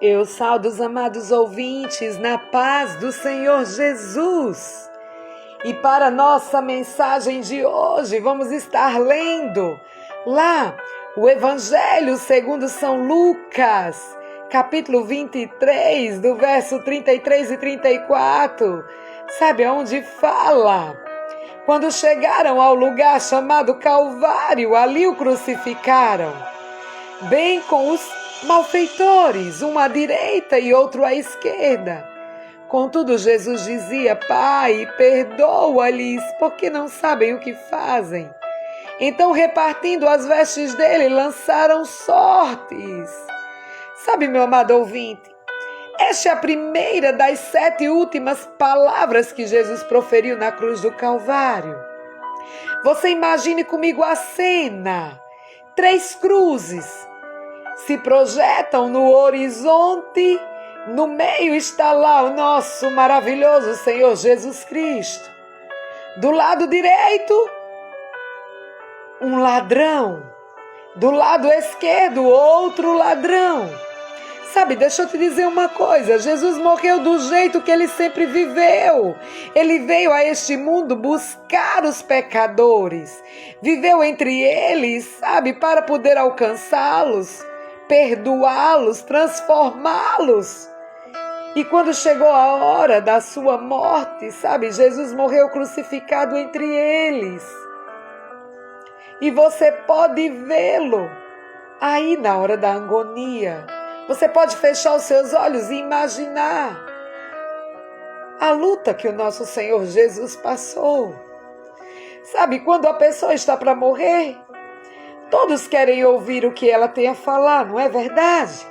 Eu saudo os amados ouvintes na paz do Senhor Jesus. E para nossa mensagem de hoje, vamos estar lendo lá o Evangelho segundo São Lucas, capítulo 23, do verso 33 e 34. Sabe aonde fala? Quando chegaram ao lugar chamado Calvário, ali o crucificaram, bem com os malfeitores, um à direita e outro à esquerda. Contudo, Jesus dizia: Pai, perdoa-lhes, porque não sabem o que fazem. Então, repartindo as vestes dele, lançaram sortes. Sabe, meu amado ouvinte, esta é a primeira das 7 últimas palavras que Jesus proferiu na cruz do Calvário. Você imagine comigo a cena: 3 cruzes se projetam no horizonte, no meio está lá o nosso maravilhoso Senhor Jesus Cristo. Do lado direito, um ladrão. Do lado esquerdo, outro ladrão. Sabe, deixa eu te dizer uma coisa, Jesus morreu do jeito que ele sempre viveu. Ele veio a este mundo buscar os pecadores. Viveu entre eles, sabe, para poder alcançá-los, perdoá-los, transformá-los. E quando chegou a hora da sua morte, sabe, Jesus morreu crucificado entre eles. E você pode vê-lo aí na hora da agonia. Você pode fechar os seus olhos e imaginar a luta que o nosso Senhor Jesus passou. Sabe, quando a pessoa está para morrer, todos querem ouvir o que ela tem a falar, não é verdade?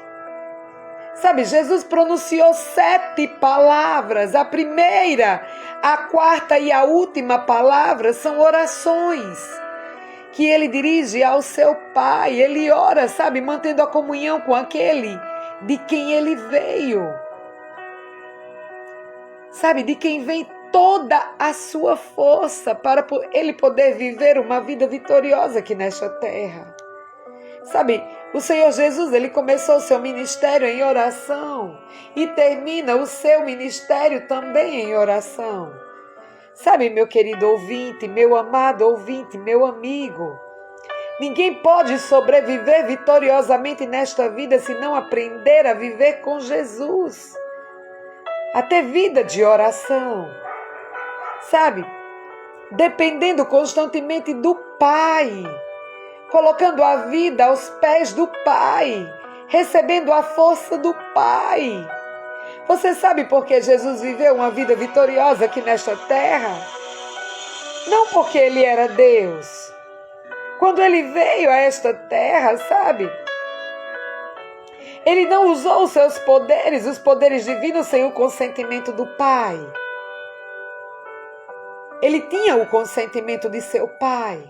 Sabe, Jesus pronunciou 7 palavras. A primeira, a quarta e a última palavra são orações que ele dirige ao seu Pai. Ele ora, sabe, mantendo a comunhão com aquele de quem ele veio. Sabe, de quem vem toda a sua força para ele poder viver uma vida vitoriosa aqui nesta terra. Sabe, o Senhor Jesus, ele começou o seu ministério em oração e termina o seu ministério também em oração. Sabe, meu querido ouvinte, meu amado ouvinte, meu amigo, ninguém pode sobreviver vitoriosamente nesta vida se não aprender a viver com Jesus, a ter vida de oração. Sabe, dependendo constantemente do Pai, colocando a vida aos pés do Pai, recebendo a força do Pai. Você sabe por que Jesus viveu uma vida vitoriosa aqui nesta terra? Não porque ele era Deus. Quando ele veio a esta terra, sabe, ele não usou os seus poderes, os poderes divinos, sem o consentimento do Pai. Ele tinha o consentimento de seu Pai.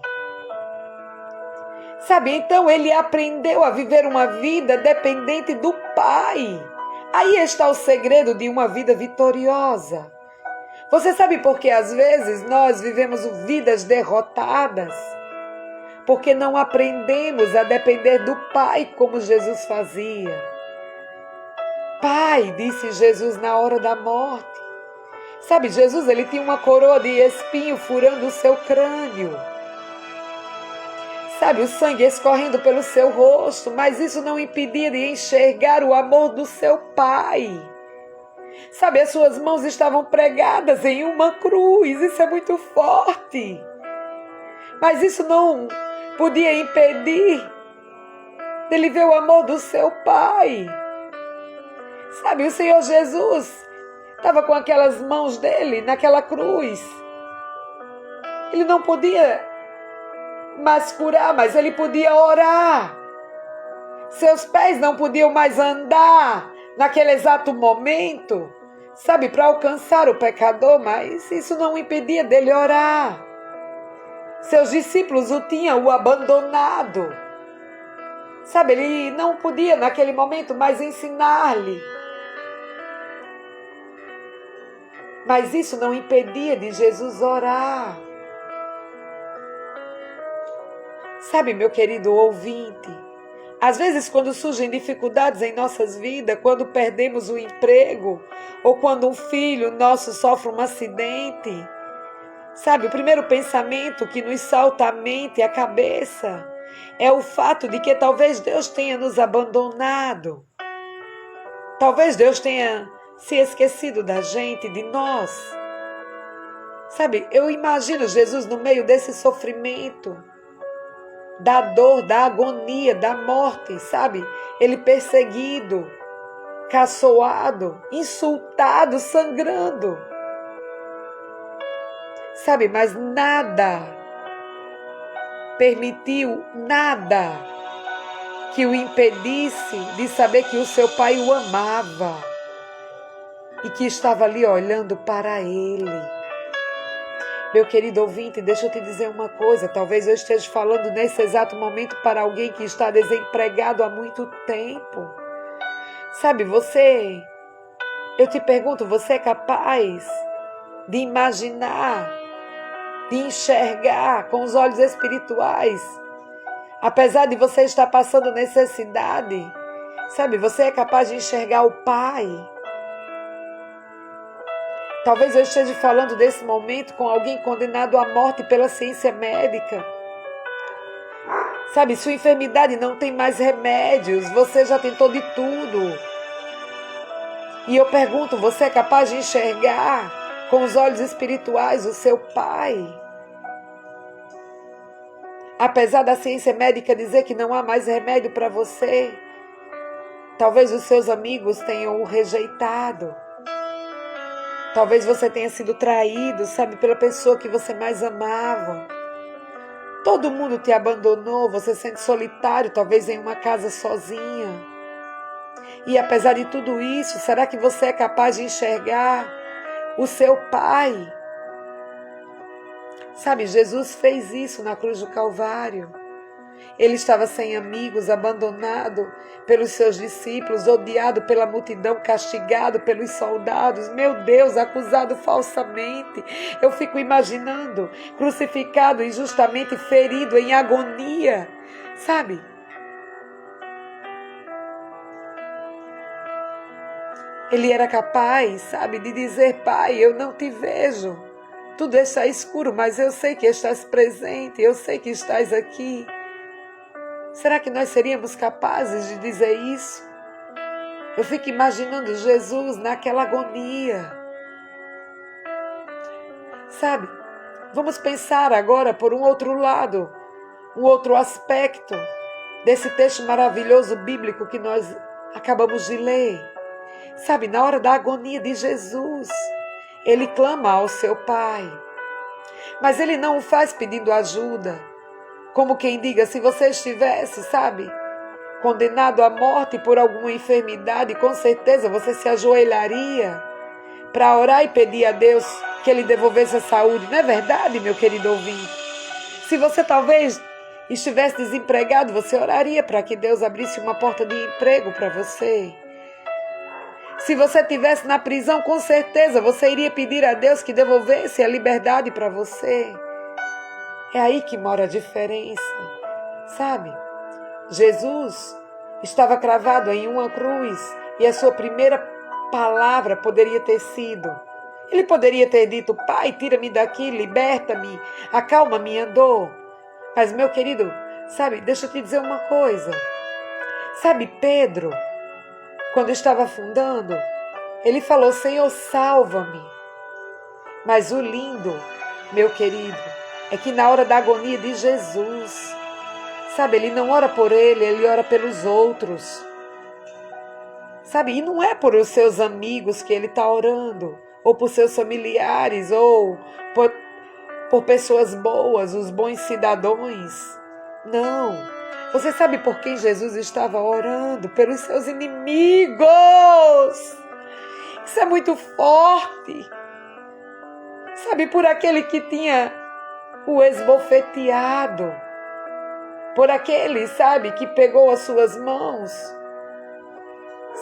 Sabe, então ele aprendeu a viver uma vida dependente do Pai. Aí está o segredo de uma vida vitoriosa. Você sabe por que às vezes nós vivemos vidas derrotadas? Porque não aprendemos a depender do Pai como Jesus fazia. Pai, disse Jesus na hora da morte. Sabe, Jesus, ele tinha uma coroa de espinho furando o seu crânio. Sabe, o sangue escorrendo pelo seu rosto, mas isso não impedia de enxergar o amor do seu Pai. Sabe, as suas mãos estavam pregadas em uma cruz, isso é muito forte. Mas isso não podia impedir dele ver o amor do seu Pai. Sabe, o Senhor Jesus estava com aquelas mãos dele naquela cruz. Ele não podia mais curar, mas ele podia orar. Seus pés não podiam mais andar naquele exato momento, sabe, para alcançar o pecador, mas isso não impedia dele orar. Seus discípulos o tinham abandonado. Sabe, ele não podia naquele momento mais ensinar-lhe. Mas isso não impedia de Jesus orar. Sabe, meu querido ouvinte, Às vezes, quando surgem dificuldades em nossas vidas, quando perdemos o emprego, ou quando um filho nosso sofre um acidente, sabe, o primeiro pensamento que nos salta à mente e à cabeça é o fato de que talvez Deus tenha nos abandonado. Talvez Deus tenha se esquecido da gente, de nós. Sabe, eu imagino Jesus no meio desse sofrimento, da dor, da agonia, da morte, sabe? Ele perseguido, caçoado, insultado, sangrando. Sabe, mas nada permitiu, nada que o impedisse de saber que o seu pai o amava e que estava ali olhando para ele. Meu querido ouvinte, deixa eu te dizer uma coisa, talvez eu esteja falando nesse exato momento para alguém que está desempregado há muito tempo. Sabe, eu te pergunto, você é capaz de imaginar, de enxergar com os olhos espirituais, apesar de você estar passando necessidade, sabe, você é capaz de enxergar o Pai? Talvez eu esteja falando desse momento com alguém condenado à morte pela ciência médica. Sabe, sua enfermidade não tem mais remédios, você já tentou de tudo. E eu pergunto, você é capaz de enxergar com os olhos espirituais o seu Pai? Apesar da ciência médica dizer que não há mais remédio para você, talvez os seus amigos tenham o rejeitado. Talvez você tenha sido traído, sabe, pela pessoa que você mais amava. Todo mundo te abandonou, você se sente solitário, talvez em uma casa sozinha. E apesar de tudo isso, será que você é capaz de enxergar o seu Pai? Sabe, Jesus fez isso na cruz do Calvário. Ele estava sem amigos, abandonado pelos seus discípulos, odiado pela multidão, castigado pelos soldados. Meu Deus, acusado falsamente. Eu fico imaginando, crucificado, injustamente ferido, em agonia. Sabe? Ele era capaz, sabe, de dizer: Pai, eu não te vejo. Tudo está escuro, mas eu sei que estás presente, eu sei que estás aqui. Será que nós seríamos capazes de dizer isso? Eu fico imaginando Jesus naquela agonia. Sabe, vamos pensar agora por um outro lado, um outro aspecto desse texto maravilhoso bíblico que nós acabamos de ler. Sabe, na hora da agonia de Jesus, ele clama ao seu Pai. Mas ele não o faz pedindo ajuda. Como quem diga, se você estivesse, sabe, condenado à morte por alguma enfermidade, com certeza você se ajoelharia para orar e pedir a Deus que Ele devolvesse a saúde. Não é verdade, meu querido ouvinte? Se você talvez estivesse desempregado, você oraria para que Deus abrisse uma porta de emprego para você. Se você estivesse na prisão, com certeza você iria pedir a Deus que devolvesse a liberdade para você. É aí que mora a diferença, sabe? Jesus estava cravado em uma cruz e a sua primeira palavra poderia ter sido, ele poderia ter dito: Pai, tira-me daqui, liberta-me, acalma minha dor. Mas, meu querido, sabe, deixa eu te dizer uma coisa. Sabe, Pedro, quando estava afundando, ele falou: Senhor, salva-me. Mas o lindo, meu querido, é que na hora da agonia de Jesus, sabe, ele não ora por ele ora pelos outros. Sabe, e não é por os seus amigos que ele está orando, ou por seus familiares, ou por pessoas boas, os bons cidadãos. Não. Você sabe por quem Jesus estava orando? Pelos seus inimigos. Isso é muito forte. Sabe, por aquele que tinha o esbofeteado, por aquele, sabe, que pegou as suas mãos,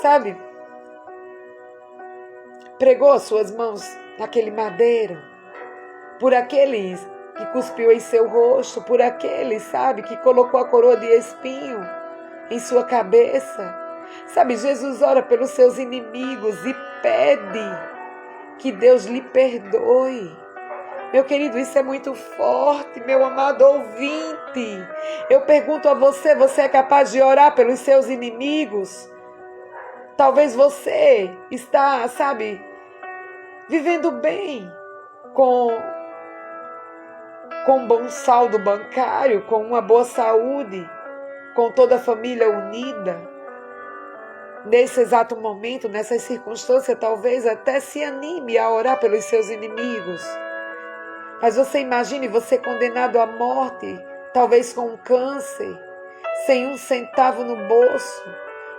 sabe, pregou as suas mãos naquele madeiro, por aquele que cuspiu em seu rosto, por aquele, sabe, que colocou a coroa de espinho em sua cabeça. Sabe, Jesus ora pelos seus inimigos e pede que Deus lhe perdoe. Meu querido, isso é muito forte, meu amado ouvinte. Eu pergunto a você, você é capaz de orar pelos seus inimigos? Talvez você está, sabe, vivendo bem, com um bom saldo bancário, com uma boa saúde, com toda a família unida. Nesse exato momento, nessas circunstâncias, talvez até se anime a orar pelos seus inimigos. Mas você imagine você condenado à morte, talvez com um câncer, sem um centavo no bolso,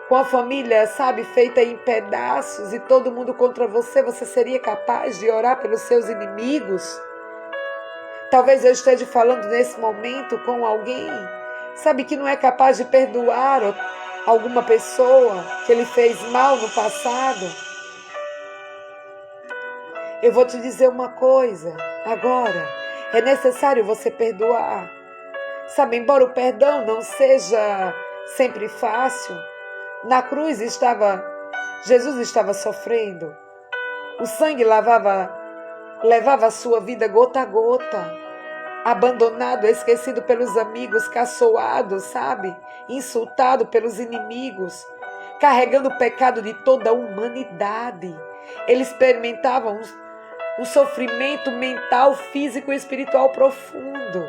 com a família, sabe, feita em pedaços e todo mundo contra você. Você seria capaz de orar pelos seus inimigos? Talvez eu esteja falando nesse momento com alguém, sabe, que não é capaz de perdoar alguma pessoa que ele fez mal no passado. Eu vou te dizer uma coisa agora, é necessário você perdoar. Sabe, embora o perdão não seja sempre fácil, na cruz Jesus estava sofrendo. O sangue levava a sua vida gota a gota, abandonado, esquecido pelos amigos, caçoado, sabe? Insultado pelos inimigos, carregando o pecado de toda a humanidade. Ele experimentava um sofrimento mental, físico e espiritual profundo.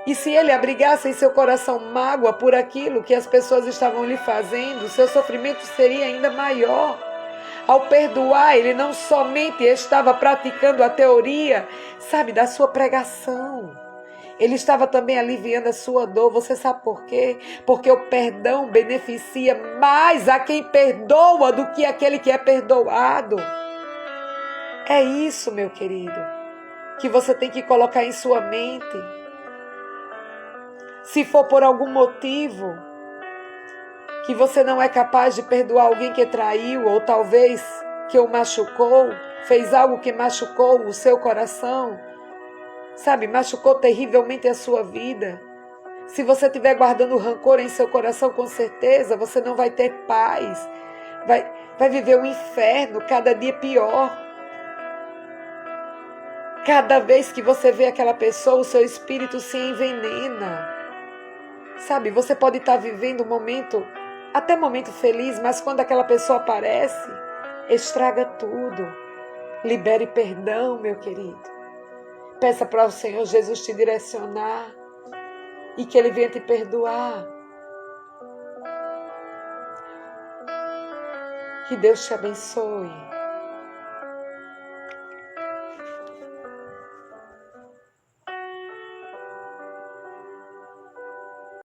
E se ele abrigasse em seu coração mágoa por aquilo que as pessoas estavam lhe fazendo, seu sofrimento seria ainda maior. Ao perdoar, ele não somente estava praticando a teoria, sabe, da sua pregação. Ele estava também aliviando a sua dor. Você sabe por quê? Porque o perdão beneficia mais a quem perdoa do que aquele que é perdoado. É isso, meu querido, que você tem que colocar em sua mente. Se for por algum motivo que você não é capaz de perdoar alguém que traiu, ou talvez que o machucou, fez algo que machucou o seu coração, sabe, machucou terrivelmente a sua vida. Se você estiver guardando rancor em seu coração, com certeza você não vai ter paz. Vai viver um inferno cada dia pior. Cada vez que você vê aquela pessoa, o seu espírito se envenena. Sabe, você pode estar vivendo um momento, até momento feliz, mas quando aquela pessoa aparece, estraga tudo. Libere perdão, meu querido. Peça para o Senhor Jesus te direcionar e que Ele venha te perdoar. Que Deus te abençoe.